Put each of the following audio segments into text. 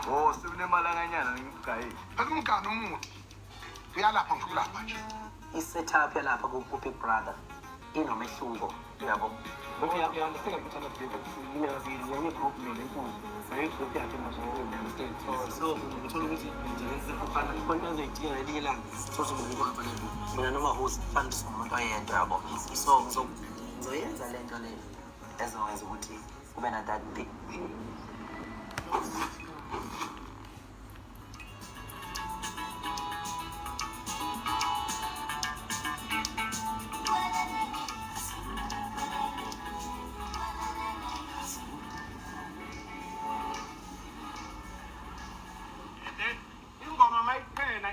Oh, sekunemalanganyana ngigugayi. Phela umgane umuthi. Uyalapha ngikulapha nje. I-setup yalapha ku-Big Brother inomehluko, yabo. Mina noma host fan somuntu oyedwa yabo. So ngizoyenza le nto le ezokwenza ukuthi kube na that big.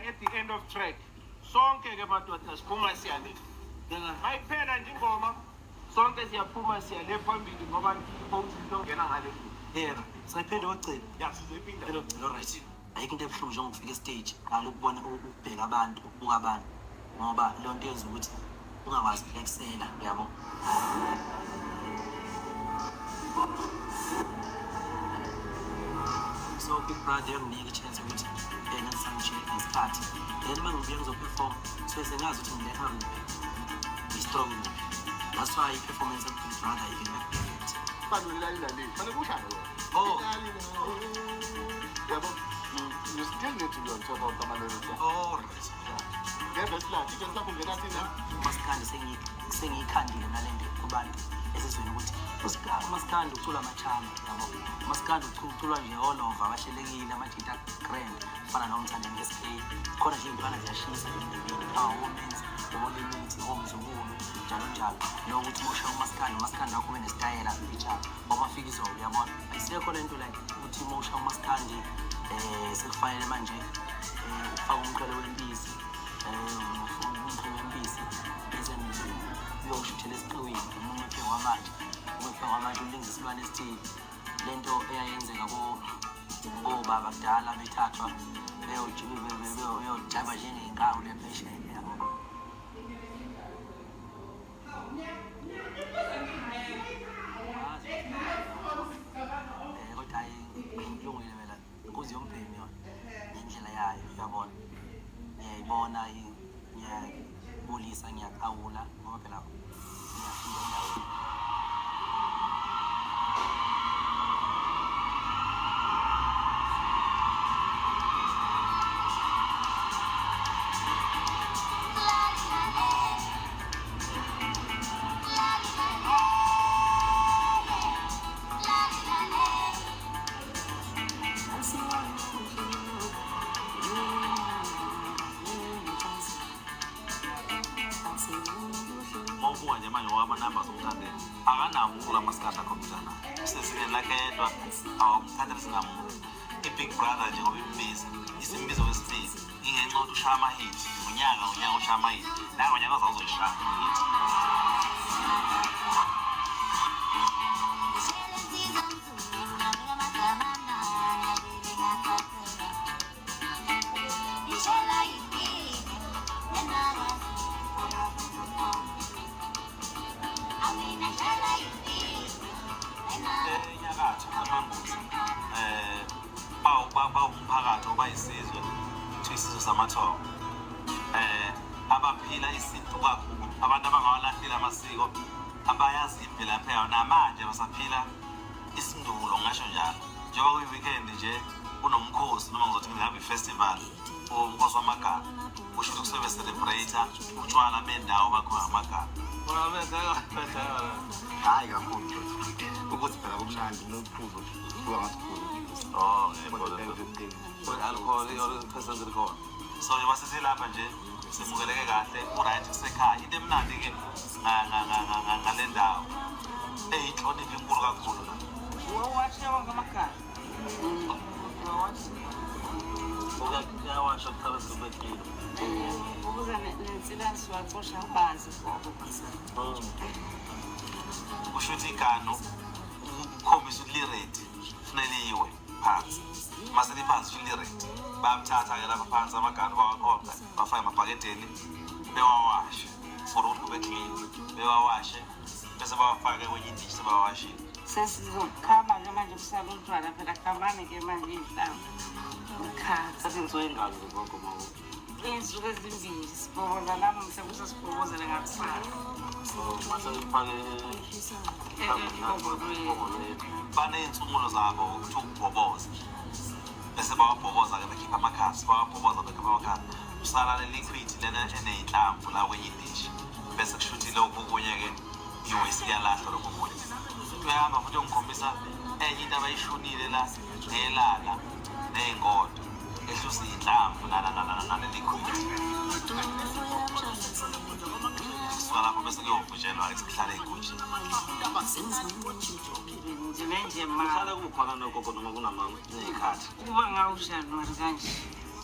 At the end of track, sonke ke madoda siphuma siyale. Mayiphela nje ingoma, sonke siyaphuma siyale phambili ngoba into ngena ngale. Yebo, sayiphinda ogcina. Yasizephinda. Alright. Ayikho into ebuhlungu njengokufika stage, ukubona ukubheka abantu, ukubuka abantu ngoba le nto yenza ukuthi ungakwazi ukuexcela, yabo. So Big Brother yanginika chance ukuthi ngisanje ngesikhathi. Then mangibuye ngizoperform, so sengazi ukuthi ngileha strong. That's why performance of Big Brother even perfect. Fanele kushaya wena. Oh. Yabo. You still need to be on top of the malolo. Oh, right. Ngebe silathi into mhlawumbe ngena thina. Masikandi sengiyikhandile nalento kubantu esizweni ukuthi umasikandi ucula amachama, yabo. Umasikandi uculwa nje all over abashelekile amajita grand fana nomthandeni SK. Khona nje intwana ziyashisa endebeni, women's, limit, omzukulu, njalo. Nokuthi mosha umasikandi wakho benestyle feature. Wamafika izolo, yabona. Ayisekho lento like ukuthi mosha umasikandi sekufanele manje ufaka umqhele wempisi. Umqhele wempisi bese uyoshuthela esiqwini umuntu wamanje ulingisa isilwane esithile. Lento eyayenzeka baba kudala bethathwa beyojaba njengey'nkawu lephesheya, yabo. Kodwa ilungile phela inkunzi yombhemi yona ngendlela yayo, uyabona. Ngiyayibona, ngiyayibulisa, ngiyaqhawula ngoba phela ngiyafika endaweni. Manje manje wamanamba zomthandeni akanawo ukula masikhathi akhombisana sesike lakedwa awumthandela singamuntu. I-Big Brother njengoba imbiza isimbizo wesibili ingenxa yokuthi ushaya ama-hit unyaka ushaya ama-hit nangonyaka uzawuzoyishaya i-hit. Enyakatho amambuzi bawumphakathi obayisizwe kuthiwa isizwe samathongo abaphila isintu kakhulu, abantu abangawalahlile amasiko, abayazi imvelaphi yayo namanje basaphila isindulo, ngasho njalo. Njengoba kuyi-weekend nje kunomkhosi noma ngizothi ngihambe i-festival umkhosi wamagama, kusho ukuthi kusuke be-celebrate utshwala bendawo bakhona amagama. Hayi kakhulu ukuthi phela kumnandi nokuphuza kuba ngasikhulo. Oh, alcohol iphesenti likhona. So njengoba sesilapha nje simukeleke kahle uright kusekhaya. Into emnandi-ke ngale ndawo eyinhlonipho enkulu kakhulu la. Uyawasha kuqala sibeqile. Ukuze nensila siwacosha abanzi Kusho ukuthi igano ukukhombisa ukuthi li-ready kufanele iwe phansi. Mase liphansi ukuthi li-ready bayamthatha-ke lapha phansi amagano bawakhomba bafake emabhakedeni bewawashe for ukuthi kube clean, bewawashe bese bawafake kwenye indishi sebawawashile. sesizokhamba nje manje kusala utshwala phela kuhambane-ke manje iy'hlamba ukhathi Sasingisuke ingalo zogogo mawo. iy'nsuku ezimbili sibhoboza namuhla kuse sibhobozele ngakusasa Mase ngifake ebhobolweni baney'nsumulo zabo ukuthi ukubhoboza. Bese bawabhoboza ke bekhipha amakhasi, bawabhoboza bekhipha amakhasi. Kusala le liquid lena eney'nhlamvu la kwenye idishi. Bese kushuthi lokho kunye-ke iwesi iyalahlwa lokho kunye. Uyahamba futhi ungikhombisa enye into abayishunile la nelala ney'ngodo ehlusa iy'nhlamvu nale liquid. Kusuka lapho bese kuyovutshelwa-ke sekuhlala ey'gujini. nje nenje ma Kuhlala kukhona nogogo noma kuney'khathi kuba ngawujanuwari kanje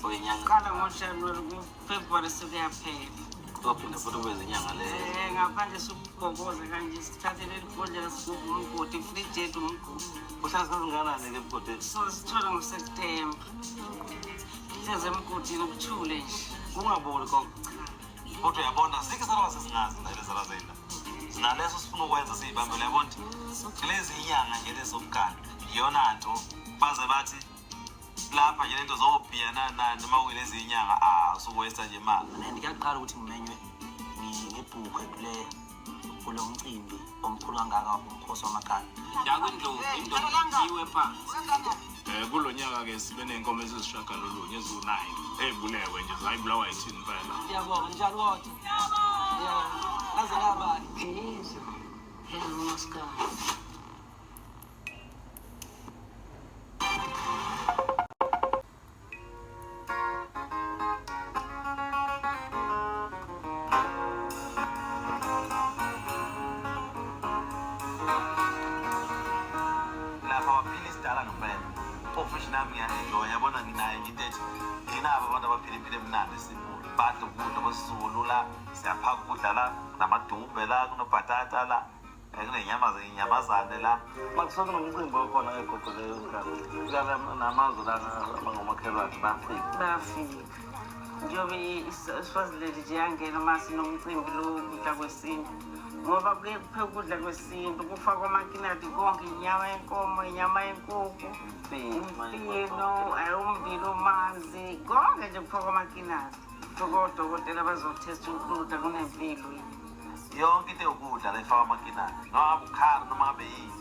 oyinyanga qala ngojanuwari kufebruwari sekuyaphela kuzophinde futhi kube zinyanga le. ngaphandle sukubhoboza kanje sithathe leli bhodlela sigubha umgodi ifriji yethu umgodi Kuhlala sezinganani-ke ebhodeni? so sithole ngoSeptemba hleze emgodini kuthule nje Kungaboli gogo. Kodwa uyabona zikho izalwa sezingazi la lezi zalazela. Sinaleso sifuna ukwenza siyibambele yabona ukuthi lezi inyanga nje lezomgana iyona nto baze bathi lapha nje lento zobhiya nani noma kuyilezi inyanga usukwesa nje imali. And kuyaqala ukuthi ngimenywe ngebhukwe kulo mcimbi omkhulu kangaka umkhosi wamakhaya. Yakwindlovu indoda iwe phansi. Kulo nyaka-ke sibe ney'nkomo eziyisishagalolunye eziwu-9 ey'bulewe nje zayibulawa yithini phela. Ngiyabonga njalo kodwa. Aze ngabani? hello maskandi Lapha waphila isidala ngempela. Ofishi nami ngiyaenjoy yabona nginayo into ethi yinabo abantu abaphila impilo emnandi esiZulu. Badla ukudla kwesiZulu la, siyaphaka ukudla la, namadumbe la, kunobhatata la, kunenyamazane la. Makusuke nomcimbi okhona egogo leyo ngalo. Kula namazwe la abangomakhelwane bafika. bafika njengoba iswaziland nje yangena uma sinomcimbi lo kudla kwesintu ngoba kuye kuphekwa ukudla kwesintu kufakwa amakinati konke inyama yenkomo inyama yenkukhu umfino ummbili umanzi konke nje kufakwa amakinati odokotela bazothesta ukudla kunempilo Yonke into yokudla la ifakwa amakinani. Noma ukhari noma ngabe yini.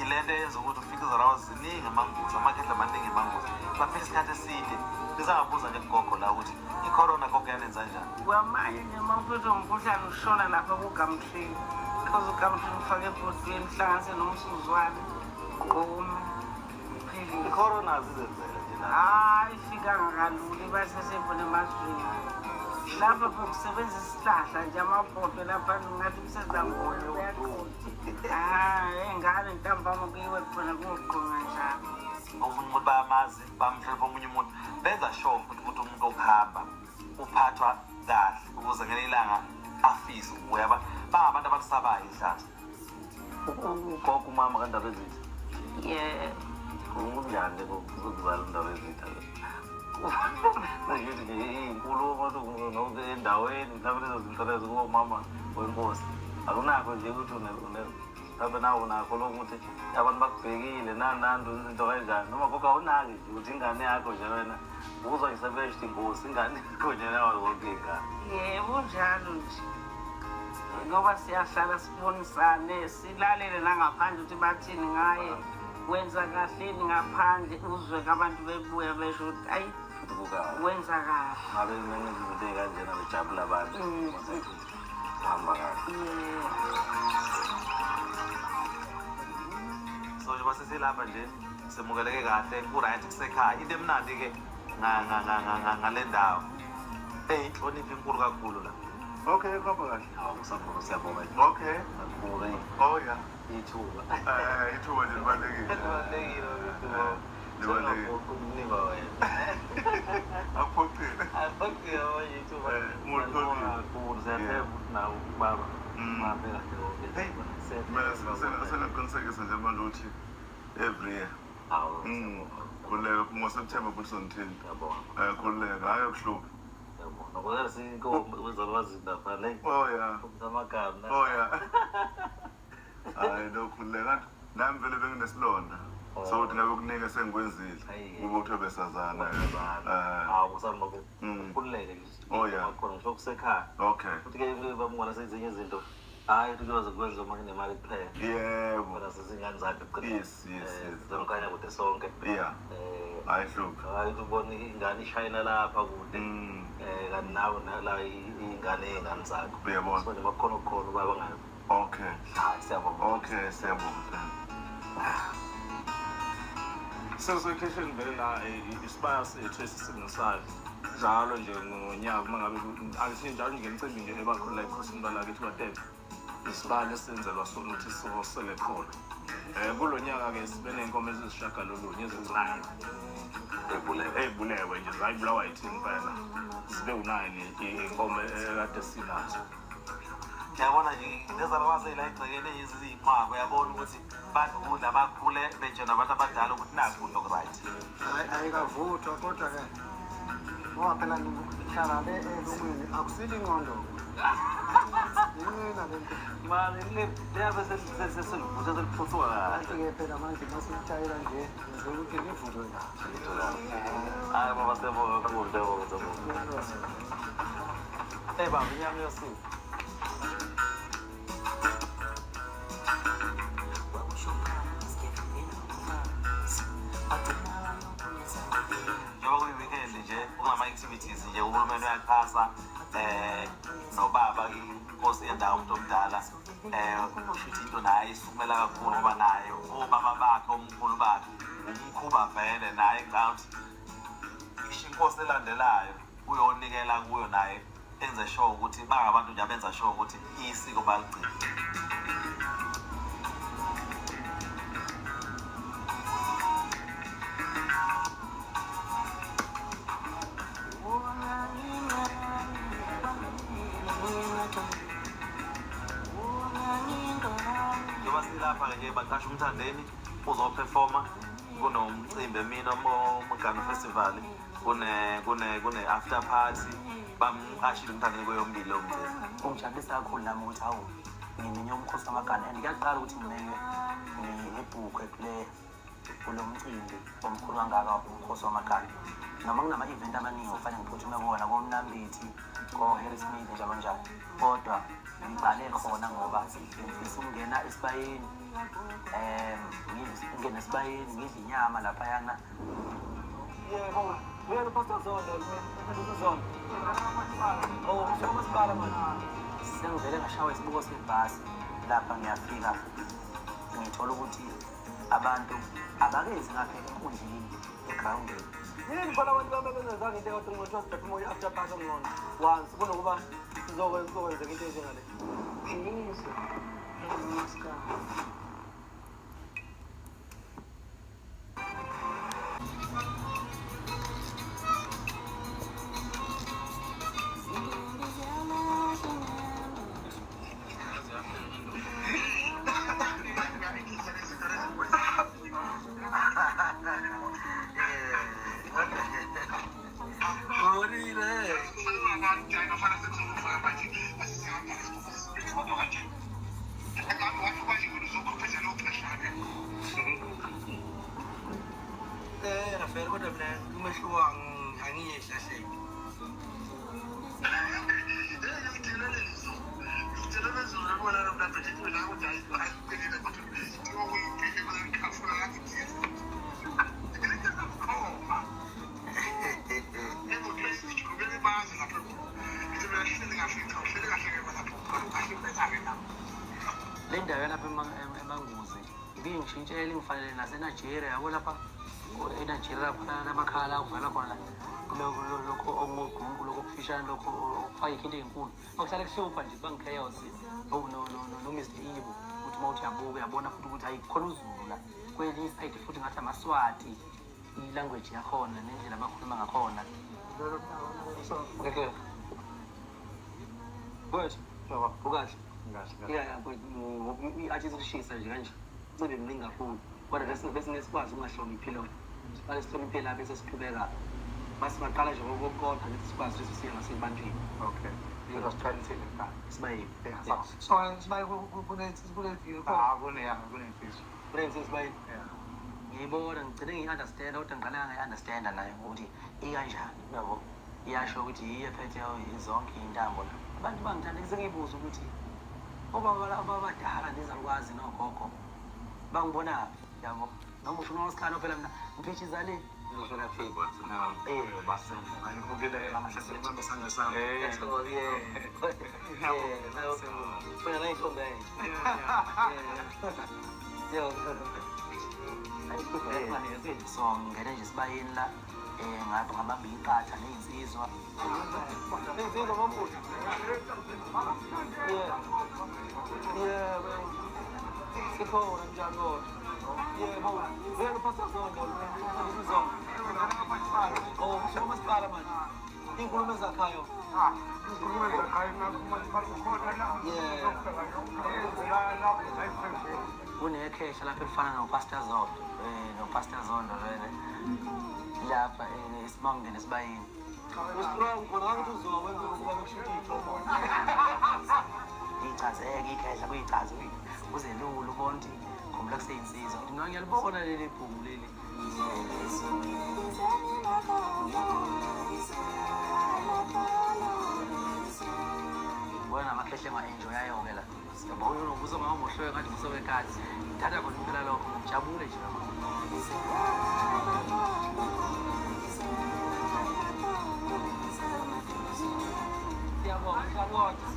Ilento eyenza ukuthi ufike izarawa ziningi amanguzi, amakhehla amaningi amanguzi. Baphila isikhathi eside. Ngisangabuza nje kugogo la ukuthi i-corona gogo yanenza njani. kwamanye noma uphethwe umkhuhlane ushona lapha kugamtrini because ugamtrini ufake ebhodweni uhlanganise nomsuzwane gquma uphelile I-corona azizenzele nje la. hayi ifikanga kalula ibasesebona emazweni lapha bokusebenzisa isihlahla nje amabhodwe lapha ngathi kusezambona uyaqola engane ntambama kuyiwe khona kugqonga njalo Omunye umuntu bayamazi, bamhlonipha omunye umuntu. Benza sure ukuthi umuntu okuhamba uphathwa kahle ukuze ngelinye ilanga afise ukuya bangabantu abalisabayo ihlazo. Ugogo umama kandaba ezithi. Kunjani ukuzala indaba ezitha le? Ngithi nje inkulumo endaweni lapho lezo zinto lezo komama wenkosi. Akunakho nje ukuthi mhlawumbe nawo nakho lokuthi abantu bakubhekile nanando izinto kanjani noma gogo awunaki nje ukuthi ingane yakho nje wena uzoyisebenzisa ingosi ingane yakho nje nawo wonke ingane. yebo njalo nje ngoba siyahlala sibonisane silalele nangaphandle ukuthi bathini ngaye wenza kahleni ngaphandle uzwe abantu bebuya besho ukuthi ayi wenza kahle ngabe mengenza izinto ey'kanjena bejabula abantu hamba kahle. So nje baseselapha nje semukeleke kahle ku-right kusekhaya into emnandi-ke ngale ndawo inhlonipho enkulu kakhulu la. Okay, kuhamba kahle. Usakhona siyabonga Okay. kakhulu Oh yeah. ithuba Ithuba nje libalulekile. Libalulekile. ukunika wena Akuphoqile. abakhe abanye ithuba Umuntu kakhulu siyathemba ukuthi nawe ubaba maphela Mina sengaqiniseka nje manje ukuthi every year. Kuleka ngoSeptember kulisonthini. Kuleka hayi okuhluphi. Nokuthi sikuzalwazi lapha le. Oh yeah. Amagama. Oh yeah. Hayi lokhuleka nami vele benginesilonda. So uthi ngabe kuningi esengikwenzile kube uthiwe besazana. Hawu kusama Mm. kululeke nje. Oh, yeah. Khona ngisho kusekhaya. Okay. Futhi-ke bamngona sezinye izinto hayi kuzoze kwenziwe uma kunemali kuphela. Yebo. Bona sezingane zakhe Yes. zamkhanya kude sonke. Yeah. Ayihluphi. Hayi ubona ingane ishayina lapha kude. Kanti nawe la iy'ngane ey'ngane zakho. Uyabona. So nje bakhona okukhona ubaba ngayo. Okay. Hayi siyabonga. Okay, siyabonga. Sesikhesheni vele la isibaya sethu esisebenzisanayo njalo nje ngonyaka uma ngabe angithi njalo nje imicimbi nje ebakhona la ekhosini balakithi kwaDebe isibaya esenzelwa sona ukuthi sosele khona kulo nyaka-ke sibe ney'nkomo eziyisishiyagalolunye eziwu-9 ey'bulewe nje zayibulawa yithini phela zibe u-9 iy'nkomo ekade sinazo. Ngiyabona nje nezalukwazi la egcekeni iziyimako yabona ukuthi bantu ukudla bakhule benje nabantu abadala ukuthi nakho ukudla okuright. Ayikavuthwa kodwa-ke ngoba phela ngihlala le elungwini akusile ingqondo yinina le nto Mani leyabe selivutha seliphuthwa kahle. kanti-ke phela manje masitshayela nje yenze ukuthi livuthwe Hayi baba siyabonga kakhulu njengoba baba inyama yosiko. Njengoba kuyi-weekend nje kungama-activities nje uhulumeni uyaxhasa nobaba inkosi yendawo umuntu omdala kushuthi into naye isukumela kakhulu ngoba naye obaba bakhe omkhulu bakhe umkhuba vele naye ngicabanga ukuthi isho inkosi elandelayo uyonikela kuyo naye enze sure ukuthi bangabantu nje abenza sure ukuthi isiko baligcina. Njengoba silapha nje baqasha umthandeni uzoperforma kunomcimbi emini omgano festival kune after party bamqashile umthandeni kweyombili lo mcimbi. Ungijabulisa kakhulu nami ukuthi hawu ngiminye umkhosi wamagane and kuyaqala ukuthi ngimeke ngebhukwe kulo mcimbi omkhulu kangaka umkhosi wamagane noma kunama-event amaningi okufanele ngiphuthume kuwona komnambithi ko-Harry Smith njalo njalo kodwa ngiqale khona ngoba ngifisa ukungena esibayeni ngingene esibayeni ngidle inyama laphayana. yebo wena pastor Zondo Zondo umasipala manje Sengivele ngashawa isibuko sebhasi lapha ngiyafika ngithola ukuthi abantu abakezi ngapha enkundleni egrawundini. yini khona abantu bamebenzezanga into ekade ngothiwa siphefuma i-after party ngqondo once kunokuba sizokwenzeka into enjengale Vele kodwa mina umehluko angiyehla hle. Le ndawo yalapha eManguzi ibingishintshela ingifanele naseNigeria yabo lapha eNigeria lapha namakhala uvala khona lokho okungugqungu lokho okufishane lokho okufaka into ezinkulu akuhlala kuhlupha nje bangichaos no Mr. Ibo ukuthi mawuthi yabuka uyabona futhi ukuthi ayikhona uZulu la kwelinye iside futhi ngathi amaswati ilanguage yakhona nendlela abakhuluma ngakhona. Okay. Boys, ukahle. Athi ukushisa nje kanje. Sibe mningi kakhulu. Kodwa bese nesikwazi ungahloniphi lo. Bale sihloniphe la bese siqhubeka. Masingaqala nje ngokukodwa lethi sikwazi ukuthi siye nasebantwini. Okay. Because I was trying to take it back. Sibaye. so sibaye kuneziyo Kuneyamfiso. Kulenze sibaye. yeah. Yeah. Kuneyamfiso. Kulenze sibaye. ngiyibona ngigcine ngiyi-understand kodwa ngiqala ngayi-understanda nayo ukuthi ikanjani yabo iyasho ukuthi yiyo ephethe zonke iy'ntambo la abantu bangithanda sengiyibuza ukuthi obaba abadala nezalukwazi nogogo bangibonaphi yabo noma usho nosikhala phela mina ngiphitshiza le Ngizofuna favors now. Basi. Ngikubile amahleso sanga sami. Funa nayithombe so ngene nje sibayeni la ngapha ngabamba iqatha ney'nsizwa Insizwa ngombuzo. Sikhona njalo. Yebo. Vele uphatha zonke. Oh, kusho umasipala manje. Inkulumo ezakhayo. kunekhesha lapho elifana nopastor Zondo nopastor Zondo vele lapha esimangeni esibayeni Ustrong khona ukuthi uzowenza ukuba ukushintsha iy'hlobo. ichazeke ikhesha kuyichaza uzelula ubona ukuthi khumbula kuseyinsizwa mina ngiyalibona leli bhuku leli wena amakhehle ma-enjoyayo-ke la ngoba uyonobuza ngamohloyo ngathi ngisobekhathi ngithatha khona impela lokho ngijabule nje Siyabonga, siyabonga.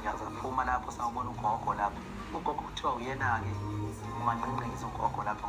ngiyazaphuma lapho sawubona ugogo lapho ugogo kuthiwa uyena-ke umanqenqekisa ugogo lapho